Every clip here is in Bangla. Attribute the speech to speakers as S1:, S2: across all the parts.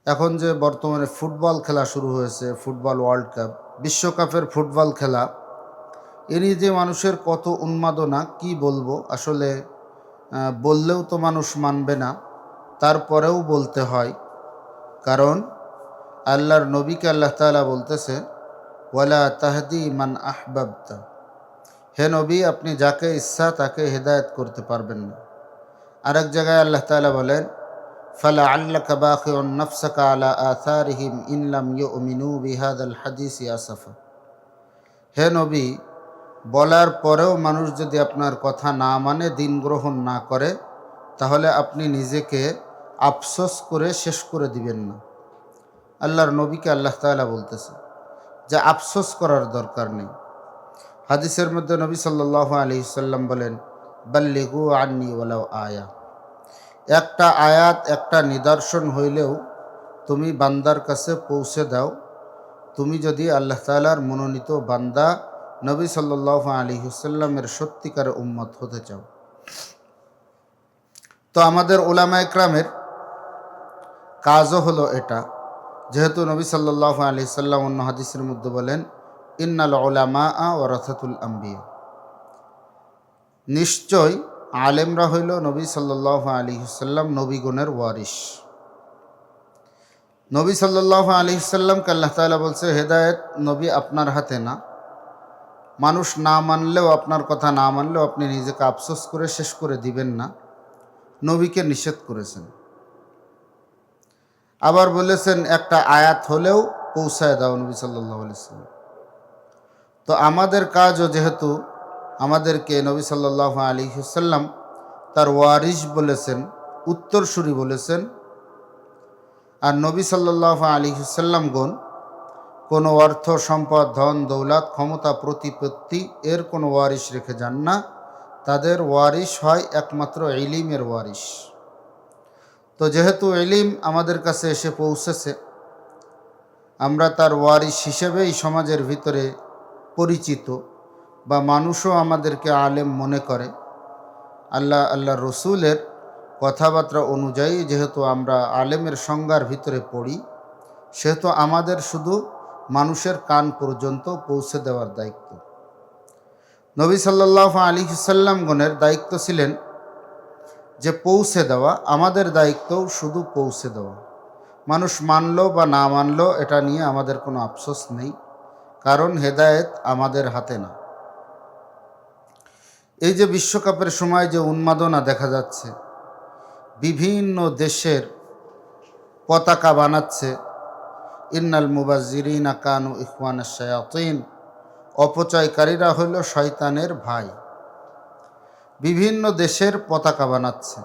S1: এখন যে বর্তমানে ফুটবল খেলা শুরু হয়েছে, ফুটবল ওয়ার্ল্ড কাপ, বিশ্বকাপের ফুটবল খেলা, এ নিয়ে যে মানুষের কত উন্মাদনা কি বলবো আসলে। বললেও তো মানুষ মানবে না, তারপরেও বলতে হয়। কারণ আল্লাহর নবীকে আল্লাহ তাআলা বলতেছে, ওয়ালা তাহদি মান আহবাবতা, হে নবী, আপনি যাকে ইচ্ছা তাকে হেদায়েত করতে পারবেন না। আরেক জায়গায় আল্লাহ তাআলা বলেন, ফালা আল্লাকা বাখিউন নাফসাকা আলা আথারিহিম ইন লাম ইউমিনু বিহাদাল হাদিসি আসাফা। হে নবী, বলার পরেও মানুষ যদি আপনার কথা না মানে, দিন গ্রহণ না করে, তাহলে আপনি নিজেকে আফসোস করে শেষ করে দিবেন না। আল্লাহর নবীকে আল্লাহ তাআলা বলতেছে যে আফসোস করার দরকার নেই। হাদিসের মধ্যে নবী সাল্লাল্লাহু আলাইহি সাল্লাম বলেন, বাল্লিগু আন্নি ওয়ালাউ আয়া, একটা আয়াত, একটা নিদর্শন হইলেও তুমি বান্দার কাছে পৌঁছে দাও, তুমি যদি আল্লাহ তাআলার মনোনীত বান্দা নবী সাল্লাল্লাহু আলাইহি ওয়াসাল্লামের সত্যিকার উম্মত হতে চাও। তো আমাদের উলামায়ে কেরামের কাজও হলো এটা, যেহেতু নবী সাল্লাল্লাহু আলাইহি সাল্লাম অন্য হাদিসের মধ্যে বলেন, ইন্নাল উলামা ওয়ারাসাতুল আম্বিয়া, নিশ্চয় আলেমরা হইল নবী সাল্লাল্লাহু আলাইহি সাল্লাম নবীগণের ওয়ারিস। নবী সাল্লাল্লাহু আলাইহি সাল্লামকে আল্লাহ তাআলা বলছে, হেদায়েত নবী আপনার হাতে না, মানুষ না মানলেও, আপনার কথা না মানলেও আপনি নিজেকে আফসোস করে শেষ করে দিবেন না, নবীকে নিষেধ করেছেন। আবার বলেছেন একটা আয়াত হলেও পৌঁছায় দাও নবী সাল্লাল্লাহু আলাইহি সাল্লাম। তো আমাদের কাজও, যেহেতু আমাদেরকে নবী সাল্লাল্লাহু আলাইহি সাল্লাম তার ওয়ারিস বলেছেন, উত্তরসূরি বলেছেন, আর নবী সাল্লাল্লাহু আলাইহি সাল্লামগণ কোনো অর্থ সম্পদ, ধন দৌলত, ক্ষমতা, প্রতিপত্তি এর কোনো ওয়ারিস রেখে যান না। তাদের ওয়ারিস হয় একমাত্র ইলমের ওয়ারিস। তো যেহেতু ইলম আমাদের কাছে এসে পৌঁছেছে, আমরা তার ওয়ারিস হিসেবেই সমাজের ভিতরে পরিচিত, বা মানুষও আমাদেরকে আলেম মনে করে। আল্লাহ রসুলের কথাবার্তা অনুযায়ী যেহেতু আমরা আলেমের সংজ্ঞার ভিতরে পড়ি, সেহেতু আমাদের শুধু মানুষের কান পর্যন্ত পৌঁছে দেওয়ার দায়িত্ব। নবী সাল্লাল্লাহু আলাইহি সাল্লামগণের দায়িত্ব ছিলেন যে পৌঁছে দেওয়া, আমাদের দায়িত্বও শুধু পৌঁছে দেওয়া। মানুষ মানলো বা না মানলো এটা নিয়ে আমাদের কোনো আফসোস নেই, কারণ হেদায়েত আমাদের হাতে না। এই যে বিশ্বকাপের সময় যে উন্মাদনা দেখা যাচ্ছে, বিভিন্ন দেশের পতাকা বানাচ্ছে, ইন্নাল মুবাজ্জিরিনা কানু ইখওয়ানাশ শায়াতিন, অপচয়কারীরা হলো শয়তানের ভাই। বিভিন্ন দেশের পতাকা বানাচ্ছে,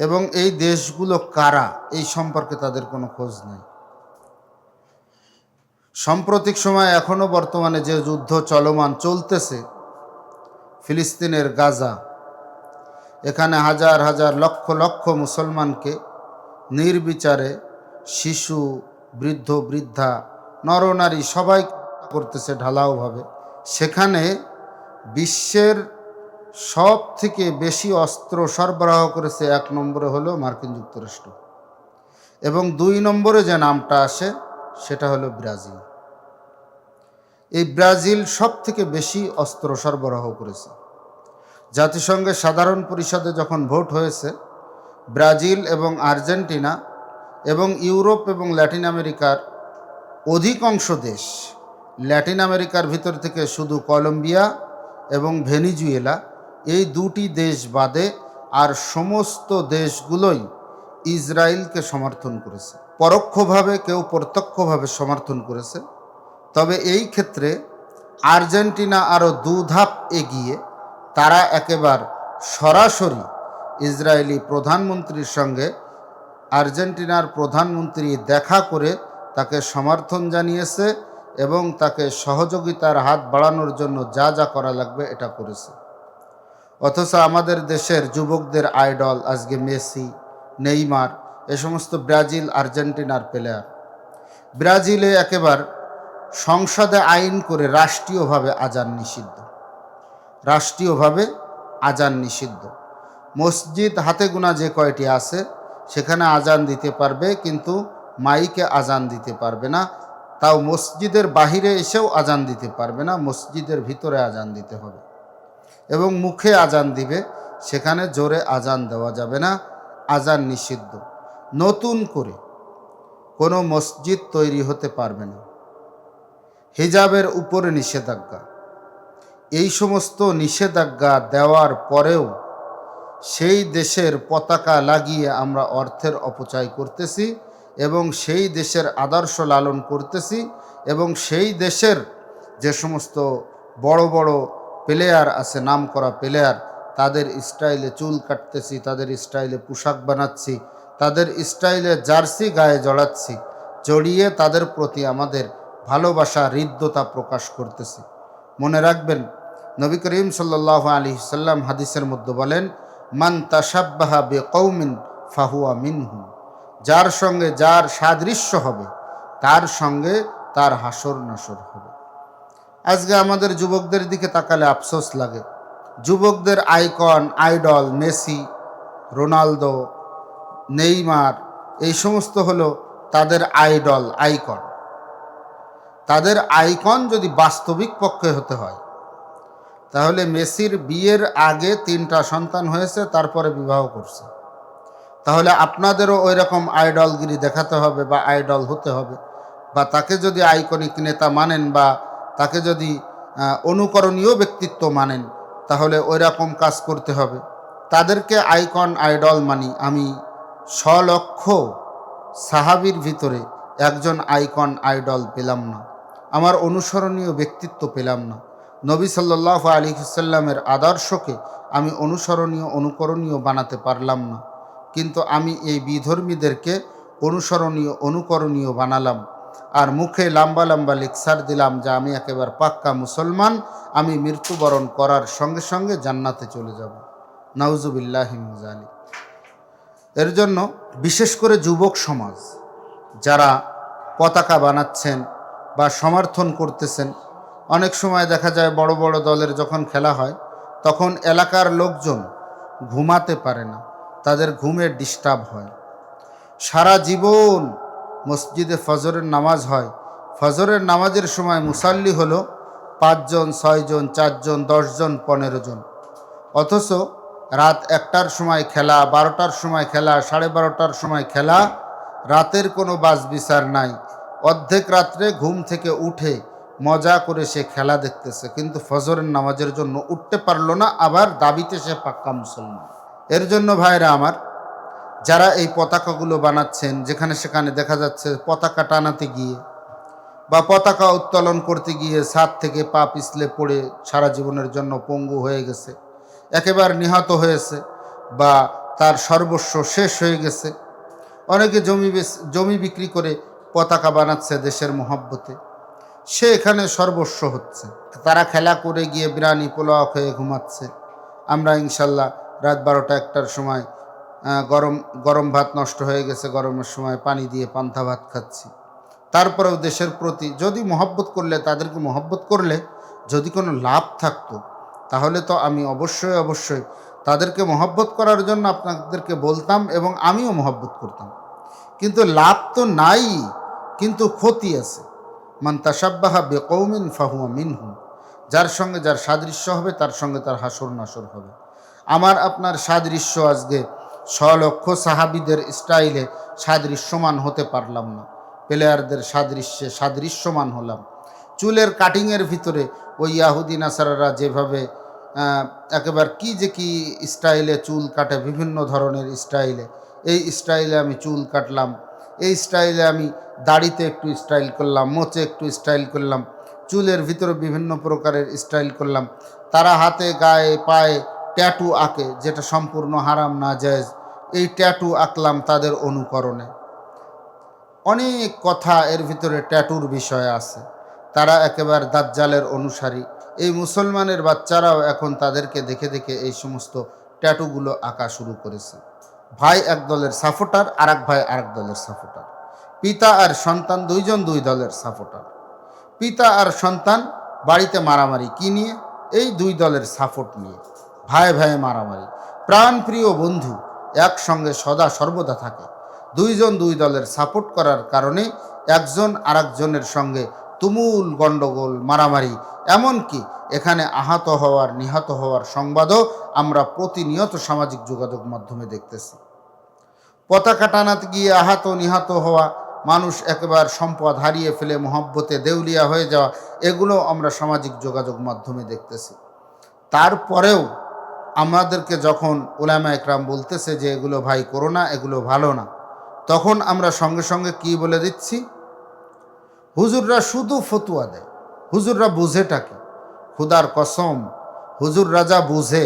S1: এবং এই দেশগুলো কারা এই সম্পর্কে তাদের কোনো খোঁজ নেই। সাম্প্রতিক সময় এখনও বর্তমানে যে যুদ্ধ চলমান চলতেছে, ফিলিস্তিনের গাজা, এখানে হাজার হাজার লক্ষ লক্ষ মুসলমানকে নির্বিচারে, শিশু, বৃদ্ধ, বৃদ্ধা, নরনারী সবাই করতেছে ঢালাওভাবে। সেখানে বিশ্বের সব থেকে বেশি অস্ত্র সরবরাহ করেছে, এক নম্বরে হলো মার্কিন যুক্তরাষ্ট্র, এবং 2 নম্বরে যে নামটা আসে সেটা হলো ব্রাজিল। এই ব্রাজিল সব থেকে বেশি অস্ত্র সরবরাহ করেছে। জাতিসংঘের সাধারণ পরিষদে যখন ভোট হয়েছে, ব্রাজিল এবং আর্জেন্টিনা এবং ইউরোপ এবং ল্যাটিন আমেরিকার অধিকাংশ দেশ, ল্যাটিন আমেরিকার ভিতর থেকে শুধু কলম্বিয়া এবং ভেনিজুয়েলা, এই 2টি দেশ বাদে আর সমস্ত দেশগুলোই ইসরায়েলকে সমর্থন করেছে। পরোক্ষভাবে কেউ প্রত্যক্ষভাবে সমর্থন করেছে। তবে এই ক্ষেত্রে আর্জেন্টিনা আরও 2 ধাপ এগিয়ে, তারা একেবারে সরাসরি ইসরায়েলি প্রধানমন্ত্রীর সঙ্গে আর্জেন্টিনার প্রধানমন্ত্রী দেখা করে তাকে সমর্থন জানিয়েছে, এবং তাকে সহযোগিতার হাত বাড়ানোর জন্য যা যা করা লাগবে এটা করেছে। অথচ আমাদের দেশের যুবকদের আইডল আজকে মেসি, নেইমার, এ সমস্ত ব্রাজিল আর্জেন্টিনার প্লেয়ার। ব্রাজিলে একেবারে সংসদে আইন করে রাষ্ট্রীয়ভাবে আজান নিষিদ্ধ, রাষ্ট্রীয়ভাবে আজান নিষিদ্ধ। মসজিদ হাতে গোনা যে কয়টি আছে, সেখানে আজান দিতে পারবে, কিন্তু মাইকে আজান দিতে পারবে না। তাও মসজিদের বাহিরে এসেও আজান দিতে পারবে না, মসজিদের ভিতরে আজান দিতে হবে। এবং মুখে আজান দিবে, সেখানে জোরে আজান দেওয়া যাবে না, আজান নিষিদ্ধ। নতুন করে কোনো মসজিদ তৈরি হতে পারবে না। হিজাবের উপরে নিষেধাজ্ঞা। এই সমস্ত নিষেধাজ্ঞা দেওয়ার পরেও সেই দেশের পতাকা লাগিয়ে আমরা অর্থের অপচয় করতেছি এবং সেই দেশের আদর্শ লালন করতেছি এবং সেই দেশের যে সমস্ত বড় বড় প্লেয়ার আছে, নামকরা প্লেয়ার, তাদের স্টাইলে চুল কাটতেছি, তাদের স্টাইলে পোশাক বানাচ্ছি, তাদের স্টাইলে জার্সি গায়ে জড়াচ্ছি, জড়িয়ে তাদের প্রতি আমাদের ভালোবাসা, হৃদ্যতা প্রকাশ করতেছি। মনে রাখবেন, নবী করিম সাল্লাল্লাহু আলাইহি সাল্লাম হাদিসের মধ্যে বলেন, মান তাশাব্বাহা বিকৌমিন ফাহুয়া মিনহুম। যার সঙ্গে যার সাদৃশ্য হবে, তার সঙ্গে তার হাসর নাসর হবে। আজকে আমাদের যুবকদের দিকে তাকালে আফসোস লাগে। যুবকদের icon, idol Messi, Ronaldo, Neymar, এই সমস্ত হলো তাদের আইডল, আইকন। তাদের আইকন যদি বাস্তবিক পক্ষে হতে হয়, তাহলে মেসির বিয়ের আগে 3টা সন্তান হয়েছে, তারপরে বিবাহ করছে। তাহলে আপনাদেরও ওই রকম আইডলগিরি দেখাতে হবে বা আইডল হতে হবে, বা তাকে যদি আইকনিক নেতা মানেন বা তাকে যদি অনুকরণীয় ব্যক্তিত্ব মানেন, তাহলে ওই রকম কাজ করতে হবে। তাদেরকে আইকন, আইডল মানি। আমি 100 লক্ষ সাহাবীর ভিতরে একজন আইকন, আইডল পেলাম না, আমার অনুসরণীয় ব্যক্তিত্ব পেলাম না। নবী সাল্লাল্লাহু আলাইহি ওয়াসাল্লামের আদর্শকে আমি অনুসরণীয়, অনুকরণীয় বানাতে পারলাম না, কিন্তু আমি এই বিধর্মীদেরকে অনুসরণীয়, অনুকরণীয় বানালাম। আর মুখে লম্বা লম্বা লেকচার দিলাম যে আমি একেবারে পাক্কা মুসলমান, আমি মৃত্যুবরণ করার সঙ্গে সঙ্গে জান্নাতে চলে যাব। নাউজুবিল্লাহি মিন যালিক। এর জন্য বিশেষ করে যুবক সমাজ যারা পতাকা বানাচ্ছেন বা সমর্থন করতেছেন, অনেক সময় দেখা যায় বড় বড় দলের যখন খেলা হয়, তখন এলাকার লোকজন ঘুমাতে পারে না, তাদের ঘুমের ডিস্টার্ব হয়। সারা জীবন মসজিদে ফজরের নামাজ হয়, ফজরের নামাজের সময় মুসাল্লি হলো 5 জন, 6 জন, 4 জন, 10 জন, 15 জন, অথচ রাত 1টার সময় খেলা, 12টার সময় খেলা, 12:30টার সময় খেলা, রাতের কোনো বাজ বিচার নাই। অর্ধেক রাত্রে ঘুম থেকে উঠে মজা করে সে খেলা দেখতেছে, কিন্তু ফজরের নামাজের জন্য উঠতে পারলো না, আবার দাবিতে সে পাক্কা মুসলমান। এর জন্য ভাইরা আমার, যারা এই পতাকাগুলো বানাচ্ছেন, যেখানে সেখানে দেখা যাচ্ছে পতাকা টানাতে গিয়ে বা পতাকা উত্তোলন করতে গিয়ে ছাদ থেকে পা পিছলে পড়ে সারা জীবনের জন্য পঙ্গু হয়ে গেছে, একেবারে নিহত হয়েছে, বা তার সর্বস্ব শেষ হয়ে গেছে। অনেকে জমি বিক্রি করে পতাকা বানাচ্ছে দেশের মহব্বতে, সে এখানে সর্বস্ব হচ্ছে। তারা খেলা করে গিয়ে বিরিয়ানি পোলাও খেয়ে ঘুমাচ্ছে। আমরা ইনশাল্লাহ রাত 12টা 1টার সময় গরম ভাত নষ্ট হয়ে গেছে, গরমের সময় পানি দিয়ে পান্তা ভাত খাচ্ছি। তারপরেও দেশের প্রতি যদি মহব্বত করলে, তাদেরকে মহব্বত করলে যদি কোনো লাভ থাকতো, তাহলে তো আমি অবশ্যই তাদেরকে মহব্বত করার জন্য আপনাদেরকে বলতাম এবং আমিও মহব্বত করতাম। কিন্তু লাভ তো নাই, কিন্তু ক্ষতি আছে। মান তাশাব্বাহা বিকৌমিন ফাহুয়া মিনহুম। যার সঙ্গে যার সাদৃশ্য হবে, তার সঙ্গে তার হাসর নাসর হবে। আমার আপনার সাদৃশ্য আজকে 100 লক্ষ সাহাবীদের স্টাইলে সাদৃশ্যমান হতে পারলাম না, প্লেয়ারদের সাদৃশ্যে সাদৃশ্যমান হলাম। চুলের কাটিংয়ের ভিতরে ওই ইয়াহুদি নাসারারা যেভাবে একেবারে কি স্টাইলে চুল কাটে, বিভিন্ন ধরনের স্টাইলে, এই স্টাইলে আমি চুল কাটলাম, এই স্টাইলে আমি দাড়িতে একটু স্টাইল করলাম, মোচে একটু স্টাইল করলাম, চুলের ভিতরে বিভিন্ন প্রকারের স্টাইল করলাম। তারা হাতে, গায়ে, পায়ে ট্যাটু আঁকে, যেটা সম্পূর্ণ হারাম, নাজায়েজ। এই ট্যাটু আঁকলাম তাদের অনুকরণে। অনেক কথা এর ভিতরে ট্যাটুর বিষয় আছে। তারা একেবারে দাজ্জালের অনুসারী। এই মুসলমানের বাচ্চারাও এখন তাদেরকে দেখে দেখে এই সমস্ত ট্যাটুগুলো আঁকা শুরু করেছে। ভাই এক দলের সাপোর্টার, আর এক ভাই আরেক দলের সাপোর্টার। পিতা আর সন্তান 2 জন 2 দলের সাপোর্টার। পিতা আর সন্তান বাড়িতে মারামারি কি নিয়ে? এই 2 দলের সাপোর্ট নিয়ে। ভাই ভাই মারামারি। প্রাণপ্রিয় বন্ধু একসঙ্গে সদা সর্বদা থাকে। দুইজন দুই দলের সাপোর্ট করার কারণে একজন আরেকজনের সঙ্গে তুমুল গণ্ডগোল, মারামারি, এমনকি এখানে আহত হওয়ার, নিহত হওয়ার সংবাদও আমরা প্রতিনিয়ত সামাজিক যোগাযোগ মাধ্যমে দেখতেছি। পতাকা টানাতে গিয়ে আহত নিহত হওয়া, মানুষ একেবারে সম্পদ হারিয়ে ফেলে মহব্বতে দেউলিয়া হয়ে যাওয়া, এগুলো আমরা সামাজিক যোগাযোগ মাধ্যমে দেখতেছি। তারপরেও আমাদেরকে যখন উলামা একরাম বলতেছে যে এগুলো ভাই করো না, এগুলো ভালো না, তখন আমরা সঙ্গে সঙ্গে কি বলে দিচ্ছি? হুজুররা শুধু ফতুয়া দেয়, হুজুররা বুঝেটা কি? খুদার কসম, হুজুর রাজা বুঝে,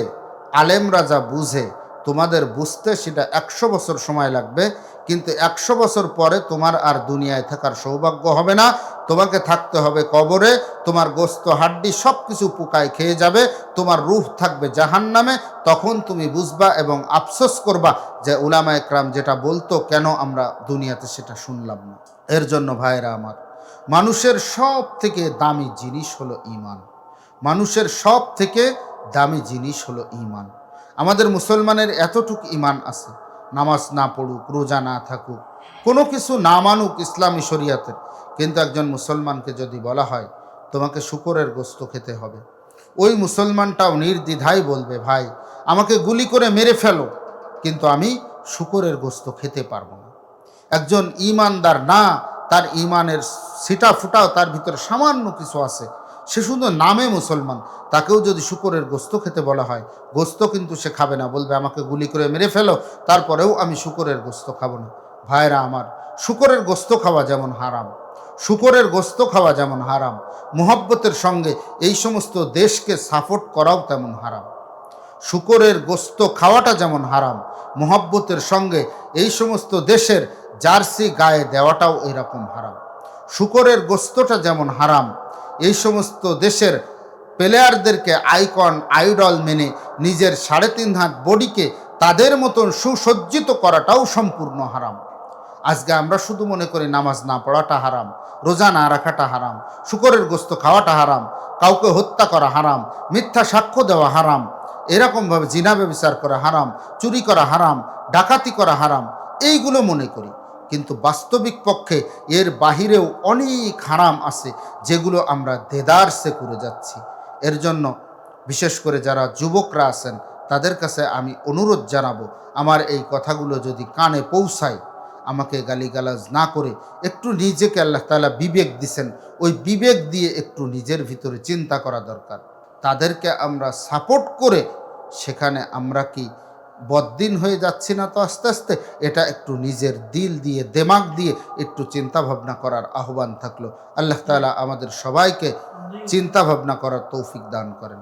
S1: আলেম রাজা বুঝে, তোমাদের বুঝতে সেটা 100 বছর সময় লাগবে, কিন্তু 100 বছর পরে তোমার আর দুনিয়ায় থাকার সৌভাগ্য হবে না। তোমাকে থাকতে হবে কবরে, তোমার গোস্ত হাড্ডি সব কিছু পোকায় খেয়ে যাবে, তোমার রূহ থাকবে জাহান্নামে। তখন তুমি বুঝবা এবং আফসোস করবা যে উলামা একরাম যেটা বলতো কেন আমরা দুনিয়াতে সেটা শুনলাম না। এর জন্য ভাইরা আমার, মানুষের সব থেকে দামি জিনিস হলো ঈমান। মানুষের সব থেকে দামি জিনিস হলো ঈমান। আমাদের মুসলমানের এতটুকু ঈমান আছে, নামাজ না পড়ুক, রোজা না থাকুক, কোনো কিছু না মানুক ইসলামী শরিয়াতের, কিন্তু একজন মুসলমানকে যদি বলা হয় তোমাকে শূকরের গোস্ত খেতে হবে, ওই মুসলমানটাও নির্দ্বিধায় বলবে ভাই আমাকে গুলি করে মেরে ফেলো, কিন্তু আমি শূকরের গোস্ত খেতে পারবো না। একজন ঈমানদার না, তার ঈমানের সিটা ফুটাও তার ভিতরে সামান্য কিছু আছে, সে শুধু নামে মুসলমান, তাকেও যদি শূকরের গোস্ত খেতে বলা হয়, গোস্ত কিন্তু সে খাবে না, বলবে আমাকে গুলি করে মেরে ফেলো, তারপরেও আমি শূকরের গোস্ত খাবো না। ভাইরা আমার, শূকরের গোস্ত খাওয়া যেমন হারাম, শূকরের গোস্ত খাওয়া যেমন হারাম, মুহাব্বতের সঙ্গে এই সমস্ত দেশকে সাপোর্ট করাও তেমন হারাম। শূকরের গোস্ত খাওয়াটা যেমন হারাম, মুহাব্বতের সঙ্গে এই সমস্ত দেশের জার্সি গায়ে দেওয়াটাও এরকম হারাম। শূকরের গোস্তটা যেমন হারাম, এই সমস্ত দেশের প্লেয়ারদেরকে আইকন, আইডল মেনে নিজের 3.5 হাত বডিকে তাদের মতন সুসজ্জিত করাটাও সম্পূর্ণ হারাম। আজকে আমরা শুধু মনে করি নামাজ না পড়াটা হারাম, রোজা না রাখাটা হারাম, শূকরের গোস্ত খাওয়াটা হারাম, কাউকে হত্যা করা হারাম, মিথ্যা সাক্ষ্য দেওয়া হারাম, এরকমভাবে জিনা ব্যভিচার করা হারাম, চুরি করা হারাম, ডাকাতি করা হারাম, এইগুলো মনে করি। কিন্তু বাস্তবিক পক্ষে এর বাহিরেও অনেক হারাম আছে যেগুলো আমরা দেদারসে করে যাচ্ছি। এর জন্য বিশেষ করে যারা যুবকরা আছেন তাদের কাছে আমি অনুরোধ জানাবো, আমার এই কথাগুলো যদি কানে পৌঁছায়, আমাকে গালিগালাজ না করে একটু নিজেকে আল্লাহ তাআলা বিবেক দিছেন, ওই বিবেক দিয়ে একটু নিজের ভিতরে চিন্তা করা দরকার। তাদেরকে আমরা সাপোর্ট করে সেখানে আমরা কি বদ্দিন হয়ে যাচ্ছি না? তো আস্তে আস্তে এটা একটু নিজের দিল দিয়ে, দেমাগ দিয়ে একটু চিন্তা ভাবনা করার আহ্বান থাকলো। আল্লাহ তাআলা আমাদের সবাইকে চিন্তা ভাবনা করার তৌফিক দান করেন।